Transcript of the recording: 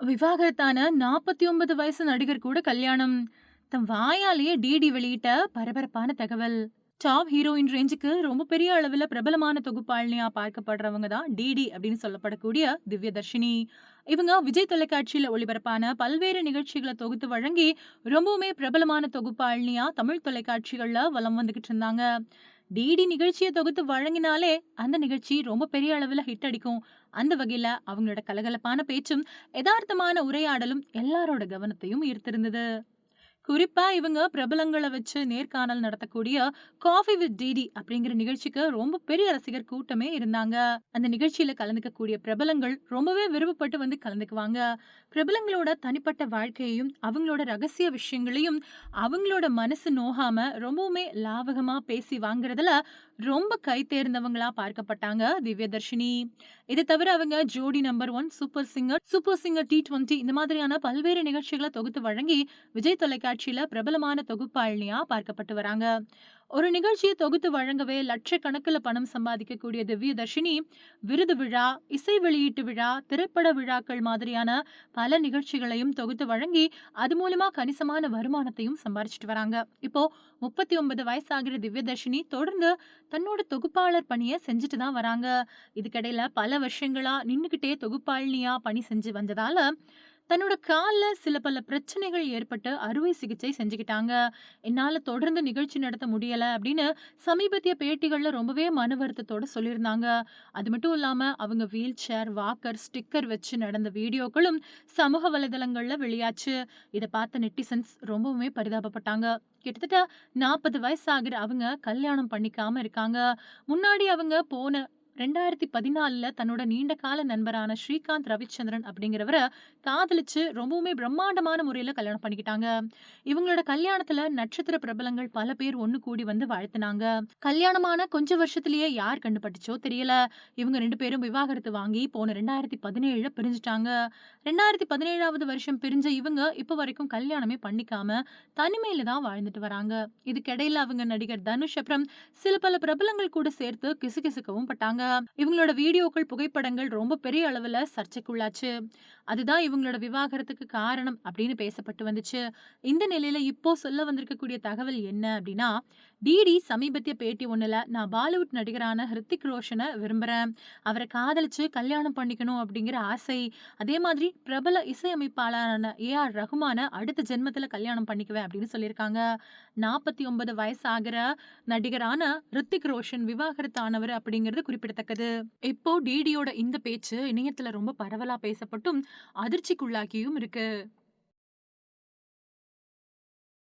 விவாகரத்தான 49 வயசு நடிகர் கூட கல்யாணம். தன் வாயாலேயே டிடி வெளியிட்ட பரபரப்பான தகவல். டாப் ஹீரோயின் ரேஞ்சுக்கு ரொம்ப பெரிய அளவுல பிரபலமான தொகுப்பாளினியா பார்க்கப்படுறவங்க தான் டிடி அப்படின்னு சொல்லப்படக்கூடிய திவ்யதர்ஷினி. இவங்க விஜய் தொலைக்காட்சியில ஒளிபரப்பான பல்வேறு நிகழ்ச்சிகளை தொகுத்து வழங்கி ரொம்பவுமே பிரபலமான தொகுப்பாளினியா தமிழ் தொலைக்காட்சிகள்ல வலம் வந்துகிட்டு இருந்தாங்க. டிடி நிகழ்ச்சியை தொகுத்து வழங்கினாலே அந்த நிகழ்ச்சி ரொம்ப பெரிய அளவுல ஹிட் அடிக்கும். அந்த வகையில அவங்களோட கலகலப்பான பேச்சும் யதார்த்தமான உரையாடலும் எல்லாரோட கவனத்தையும் ஈர்த்திருந்தது. குறிப்பா இவங்க பிரபலங்கள வச்சு நேர்காணல் நடத்தக்கூடிய காஃபி வித் டிடி அப்படிங்கிற நிகழ்ச்சிக்கு ரொம்ப பெரிய ரசிகர் கூட்டமே இருந்தாங்க. அந்த நிகழ்ச்சியில கலந்துக்கக்கூடிய பிரபலங்கள் ரொம்பவே விருப்பப்பட்டு வந்து கலந்துக்குவாங்க. பிரபலங்களோட தனிப்பட்ட வாழ்க்கையையும் அவங்களோட ரகசிய விஷயங்களையும் அவங்களோட மனசு நோகாம ரொம்பவுமே லாவகமா பேசி வாங்குறதுல ரொம்ப கை தேர்ந்தவங்களா பார்க்கப்பட்டாங்க திவ்யதர்ஷினி. இதை தவிர அவங்க ஜோடி நம்பர் 1, சூப்பர் சிங்கர் T20 இந்த மாதிரியான பல்வேறு நிகழ்ச்சிகளை தொகுத்து வழங்கி விஜய் தொலைக்காட்சியில பிரபலமான தொகுப்பாளினியா பார்க்கப்பட்டு வராங்க. ஒரு நிகழ்ச்சியை தொகுத்து வழங்கவே லட்சக்கணக்கில் பணம் சம்பாதிக்கக்கூடிய திவ்யதர்ஷினி விருது விழா, இசை வெளியீட்டு விழா, திரைப்பட விழாக்கள் மாதிரியான பல நிகழ்ச்சிகளையும் தொகுத்து வழங்கி அது மூலமா கணிசமான வருமானத்தையும் சம்பாரிச்சிட்டு வராங்க. இப்போ 39 வயசாகிற திவ்யதர்ஷினி தொடர்ந்து தன்னோட தொகுப்பாளர் பணியை செஞ்சுட்டு தான் வராங்க. இதுக்கிடையில பல வருஷங்களா நின்னுகிட்டே தொகுப்பாளினியா பணி செஞ்சு வந்ததால தன்னோட கால்ல சில பல பிரச்சனைகள் ஏற்பட்டு அறுவை சிகிச்சை செஞ்சுக்கிட்டாங்க. என்னால தொடர்ந்து நிகழ்ச்சி நடத்த முடியல அப்படின்னு சமீபத்திய பேட்டிகள்ல ரொம்பவே மன வருத்தத்தோட சொல்லியிருந்தாங்க. அது மட்டும் இல்லாம அவங்க வீல் சேர், வாக்கர், ஸ்டிக்கர் வச்சு நடந்த வீடியோக்களும் சமூக வலைதளங்கள்ல வெளியாச்சு. இதை பார்த்த நெட்டிசன்ஸ் ரொம்பவுமே பரிதாபப்பட்டாங்க. கிட்டத்தட்ட 40 வயசாகிற அவங்க கல்யாணம் பண்ணிக்காம இருக்காங்க. முன்னாடி அவங்க போன 2014ல தன்னோட நீண்ட கால நண்பரான ஸ்ரீகாந்த் ரவிச்சந்திரன் அப்படிங்கிறவர காதலிச்சு ரொம்பவுமே பிரம்மாண்டமான முறையில கல்யாணம் பண்ணிக்கிட்டாங்க. இவங்களோட கல்யாணத்துல நட்சத்திர பிரபலங்கள் பல பேர் ஒண்ணு கூடி வந்து வாழ்த்துனாங்க. கல்யாணமான கொஞ்ச வருஷத்திலேயே யார் கண்டுபட்டுச்சோ தெரியல. இவங்க 2 பேரும் விவாகரத்து வாங்கி போன 2017ல பிரிஞ்சுட்டாங்க. 2017வது வருஷம் பிரிஞ்ச இவங்க இப்ப வரைக்கும் கல்யாணமே பண்ணிக்காம தனிமையில தான் வாழ்ந்துட்டு வராங்க. இதுக்கிடையில அவங்க நடிகர் தனுஷ் அப்புறம் சில பல பிரபலங்கள் கூட சேர்த்து கிசுகிசுக்கவும் பட்டாங்க. இவங்களோட வீடியோக்கள், புகைப்படங்கள் ரொம்ப பெரிய அளவுல சர்ச்சைக்குள்ளாச்சு. அதுதான் இவங்களோட விவாகரத்துக்கு காரணம் அப்படின்னு பேசப்பட்டு வந்துச்சு. இந்த நிலையில இப்போ சொல்ல வந்திருக்கக்கூடிய தகவல் என்ன அப்படின்னா, டிடி சமீபத்திய பேட்டி ஒண்ணுல நான் பாலிவுட் நடிகரான ஹிருத்திக் ரோஷனை விரும்புறேன். அவரை காதலிச்சு கல்யாணம் பண்ணிக்கணும் அப்படிங்கிற ஆசை. அதே மாதிரி பிரபல இசையமைப்பாளரான ஏ.ஆர். ரகுமான அடுத்த ஜென்மத்துல கல்யாணம் பண்ணிக்குவேன் அப்படின்னு சொல்லியிருக்காங்க. 49 வயசு ஆகிற நடிகரான ரித்திக் ரோஷன் விவாகரத்து ஆனவர் அப்படிங்கிறது குறிப்பிடத்தக்கது. இப்போ டிடியோட இந்த பேச்சு இணையத்துல ரொம்ப பரவலா பேசப்பட்டும் அதிர்ச்சிக்குள்ளாக்கியும் இருக்கு.